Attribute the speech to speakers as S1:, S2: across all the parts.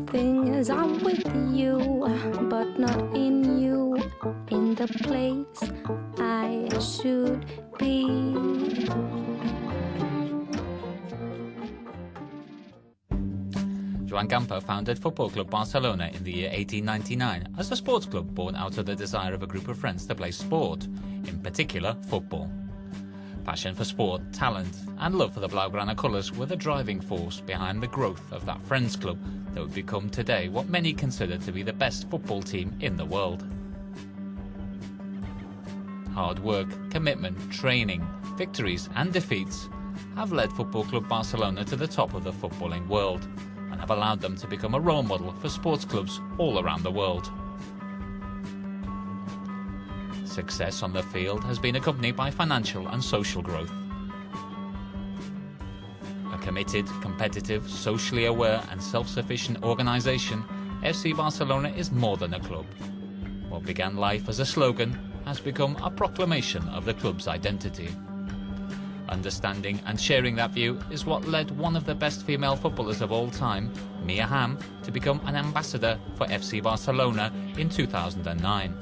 S1: thing is I'm with you, but not in you, in the place I should be.
S2: Joan Gamper founded Football Club Barcelona in the year 1899 as a sports club born out of the desire of a group of friends to play sport, in particular football. Passion for sport, talent and love for the Blaugrana colours were the driving force behind the growth of that friends club that would become today what many consider to be the best football team in the world. Hard work, commitment, training, victories and defeats have led Football Club Barcelona to the top of the footballing world and have allowed them to become a role model for sports clubs all around the world. Success on the field has been accompanied by financial and social growth. A committed, competitive, socially aware and self-sufficient organisation, FC Barcelona is more than a club. What began life as a slogan has become a proclamation of the club's identity. Understanding and sharing that view is what led one of the best female footballers of all time, Hamm, to become an ambassador for FC Barcelona in 2009.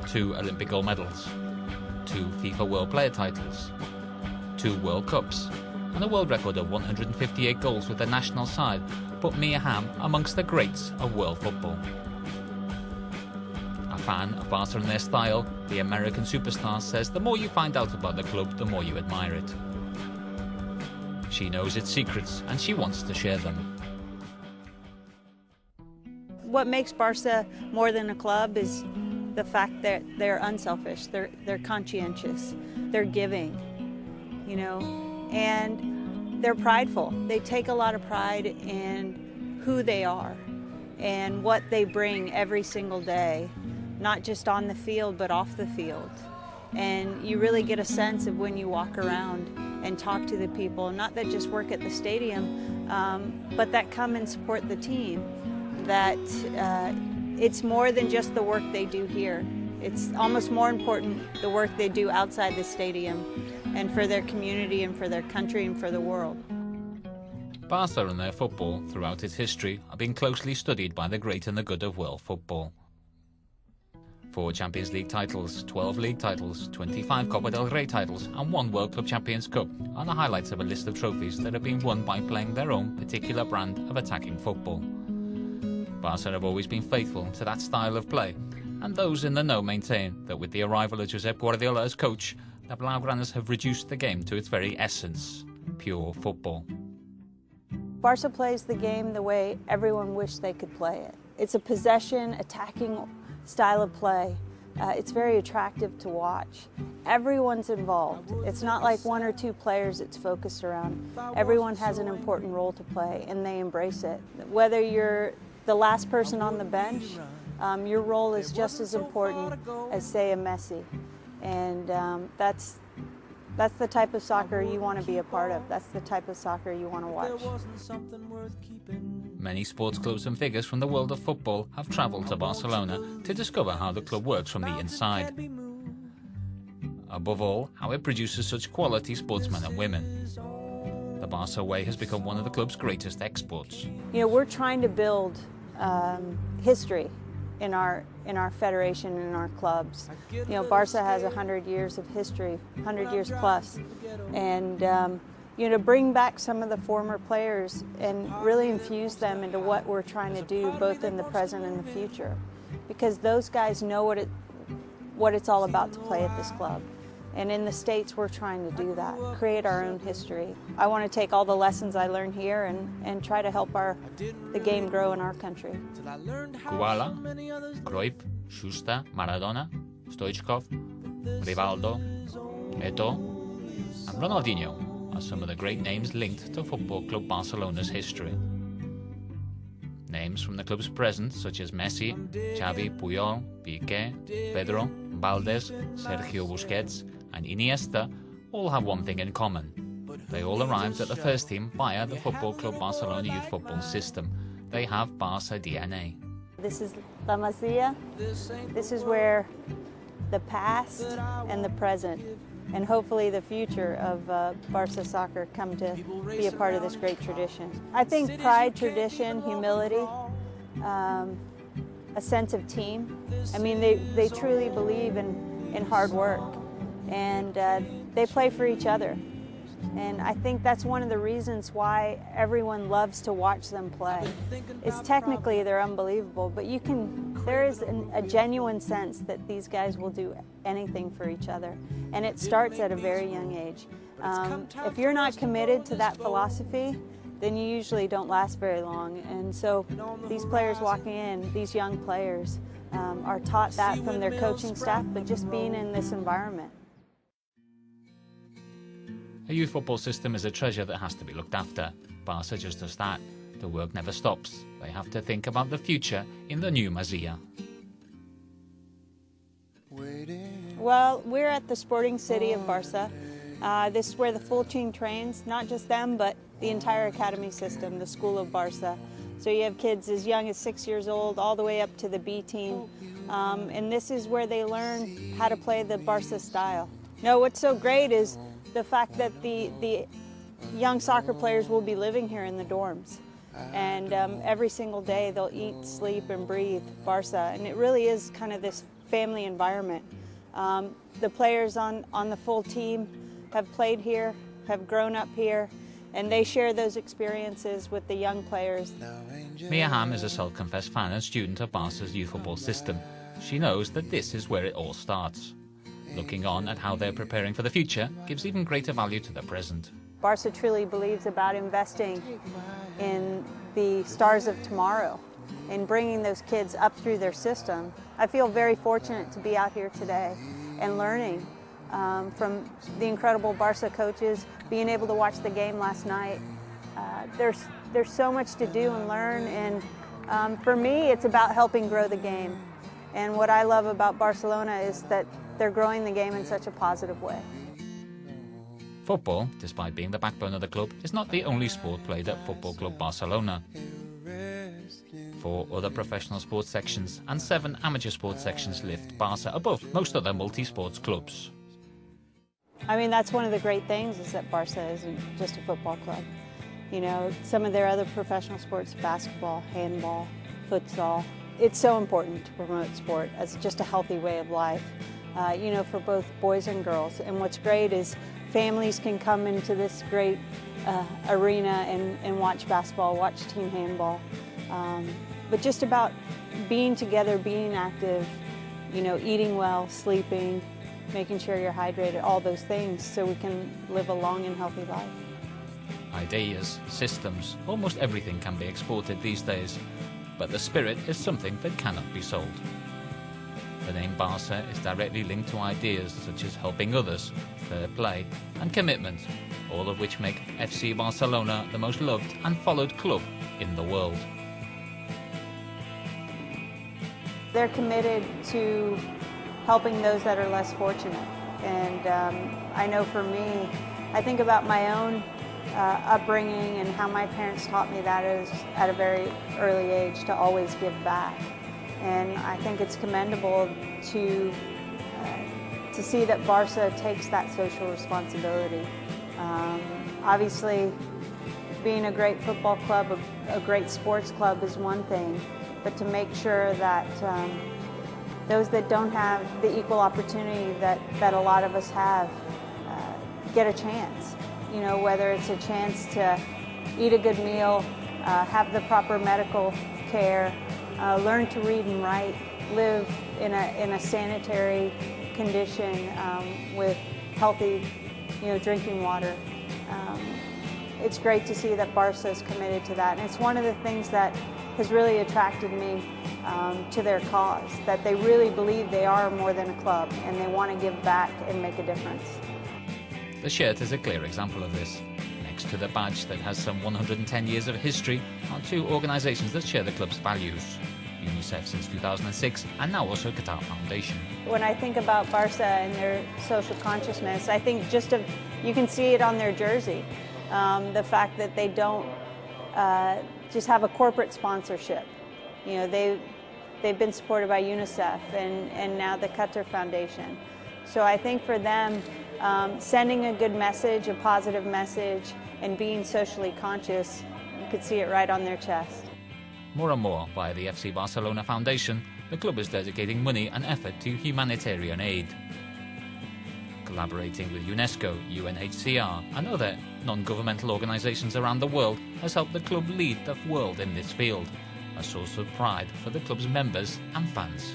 S2: Two Olympic gold medals, 2 FIFA World Player titles, 2 World Cups, and a world record of 158 goals with the national side put Hamm amongst the greats of world football. A fan of Barca and their style, the American superstar says the more you find out about the club, the more you admire it. She knows its secrets and she wants to share them.
S3: What makes Barca more than a club is the fact that they're unselfish, they're conscientious, they're giving, you know, and they're prideful. They take a lot of pride in who they are and what they bring every single day, not just on the field but off the field. And you really get a sense of when you walk around and talk to the people, not that just work at the stadium, but that come and support the team, that it's more than just the work they do here. It's almost more important the work they do outside the stadium and for their community and for their country and for the world.
S2: Barca and their football throughout its history have been closely studied by the great and the good of world football. 4 Champions League titles, 12 league titles, 25 Copa del Rey titles and 1 World Club Champions Cup are the highlights of a list of trophies that have been won by playing their own particular brand of attacking football. Barca have always been faithful to that style of play, and those in the know maintain that with the arrival of Josep Guardiola as coach, the Blaugranas have reduced the game to its very essence, pure football.
S3: Barca plays the game the way everyone wished they could play it. It's a possession, attacking style of play. It's very attractive to watch. Everyone's involved. It's not like 1 or 2 players it's focused around. Everyone has an important role to play and they embrace it. Whether you're the last person on the bench, your role is just as important as, say, a Messi. And that's the type of soccer you want to be a part of. That's the type of soccer you want to watch.
S2: Many sports clubs and figures from the world of football have travelled to Barcelona to discover how the club works from the inside. Above all, how it produces such quality sportsmen and women. The Barca way has become one of the club's greatest exports.
S3: You know, we're trying to build history in our federation and in our clubs. You know, Barca has 100 years of history, 100 years plus, and you know, to bring back some of the former players and really infuse them into what we're trying to do, both in the present and the future, because those guys know what it's all about to play at this club. And in the States, we're trying to do that, create our own history. I want to take all the lessons I learned here and try to help the game grow in our country.
S2: Kubala, Cruyff, Schuster, Maradona, Stoichkov, Rivaldo, Eto'o, and Ronaldinho are some of the great names linked to Football Club Barcelona's history. Names from the club's present, such as Messi, Xavi, Puyol, Piqué, Pedro, Valdés, Sergio Busquets, and Iniesta, all have one thing in common. They all arrived at the first team via the Football Club Barcelona youth football system. They have Barca DNA.
S3: This is La Masia. This is where the past and the present, and hopefully the future of Barça soccer come to be a part of this great tradition. I think pride, tradition, humility, a sense of team. I mean, they truly believe in hard work, and they play for each other. And I think that's one of the reasons why everyone loves to watch them play. It's technically they're unbelievable, but there is a genuine sense that these guys will do anything for each other. And it starts at a very young age. If you're not committed to that philosophy, then you usually don't last very long. And so these players walking in, these young players, are taught that from their coaching staff, but just being in this environment.
S2: A youth football system is a treasure that has to be looked after. Barça just does that. The work never stops. They have to think about the future in the new Masia.
S3: Well, we're at the sporting city of Barça. This is where the full team trains, not just them, but the entire academy system, the School of Barça. So you have kids as young as 6 years old, all the way up to the B team. And this is where they learn how to play the Barça style. No, what's so great is the fact that the young soccer players will be living here in the dorms. And every single day they'll eat, sleep, and breathe Barça. And it really is kind of this family environment. The players on the full team have played here, have grown up here, and they share those experiences with the young players.
S2: Mia Hamm is a self-confessed fan and student of Barca's youth football system. She knows that this is where it all starts. Looking on at how they're preparing for the future gives even greater value to the present.
S3: Barça truly believes about investing in the stars of tomorrow and bringing those kids up through their system. I feel very fortunate to be out here today and learning from the incredible Barça coaches, being able to watch the game last night. There's so much to do and learn, and for me it's about helping grow the game. And what I love about Barcelona is that they're growing the game in such a positive way.
S2: Football, despite being the backbone of the club, is not the only sport played at Football Club Barcelona. 4 other professional sports sections and 7 amateur sports sections lift Barça above most other multi-sports clubs.
S3: I mean, that's one of the great things, is that Barça isn't just a football club. You know, some of their other professional sports, basketball, handball, futsal, it's so important to promote sport as just a healthy way of life, you know, for both boys and girls. And what's great is families can come into this great arena and watch basketball, watch team handball. But just about being together, being active, you know, eating well, sleeping, making sure you're hydrated, all those things, so we can live a long and healthy life.
S2: Ideas, systems, almost everything can be exported these days, but the spirit is something that cannot be sold. The name Barça is directly linked to ideas such as helping others, fair play and commitment, all of which make FC Barcelona the most loved and followed club in the world.
S3: They're committed to helping those that are less fortunate. And I know for me, I think about my own upbringing and how my parents taught me that at a very early age to always give back. And I think it's commendable to see that Barça takes that social responsibility. Obviously, being a great football club, a great sports club is one thing, but to make sure that those that don't have the equal opportunity that a lot of us have get a chance. You know, whether it's a chance to eat a good meal, have the proper medical care, learn to read and write, live in a sanitary condition with healthy, you know, drinking water. It's great to see that Barça is committed to that, and it's one of the things that has really attracted me to their cause, that they really believe they are more than a club and they want to give back and make a difference.
S2: The shirt is a clear example of this. Next to the badge that has some 110 years of history are 2 organisations that share the club's values. UNICEF since 2006 and now also Qatar Foundation.
S3: When I think about Barça and their social consciousness, I think you can see it on their jersey. The fact that they don't just have a corporate sponsorship. You know, they've been supported by UNICEF and now the Qatar Foundation. So I think for them, sending a good message, a positive message, and being socially conscious, you could see it right on their chest.
S2: More and more, via the FC Barcelona Foundation, the club is dedicating money and effort to humanitarian aid. Collaborating with UNESCO, UNHCR and other non-governmental organisations around the world has helped the club lead the world in this field, a source of pride for the club's members and fans.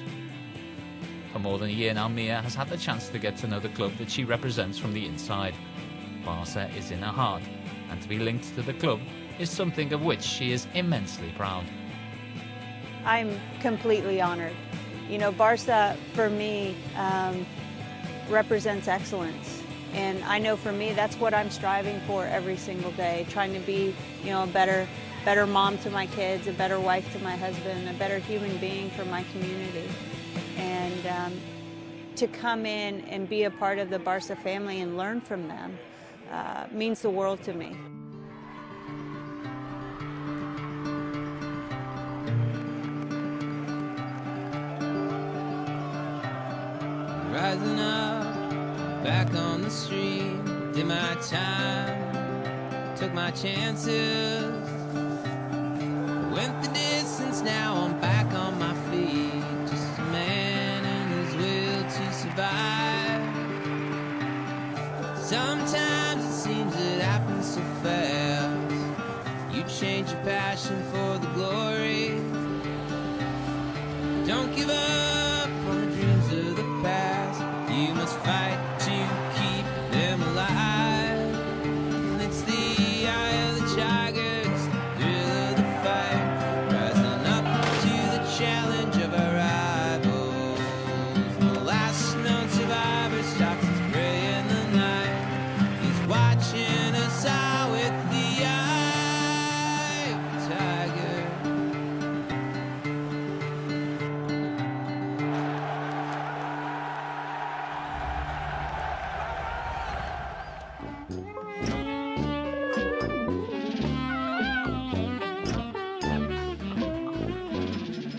S2: For more than a year now, Mia has had the chance to get to know the club that she represents from the inside. Barça is in her heart, and to be linked to the club is something of which she is immensely proud.
S3: I'm completely honored. You know, Barça, for me, represents excellence. And I know for me, that's what I'm striving for every single day, trying to be, you know, a better mom to my kids, a better wife to my husband, a better human being for my community. And to come in and be a part of the Barça family and learn from them means the world to me.
S4: Rising up, back on the street, did my time, took my chances, went the distance, now I'm back on my feet, just a man and his will to survive. Sometimes it seems it happens so fast, you change your passion for the glory, don't give up on the dreams of the past. You must fight to keep them alive. And it's the eye of the tiger, it's the thrill of the fight, rising up to the challenge of our rivals. And the last known survivor stalks his prey in the night. He's watching us all with the eye of the tiger.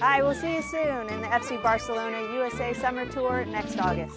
S3: I will see you soon in the FC Barcelona USA Summer Tour next August.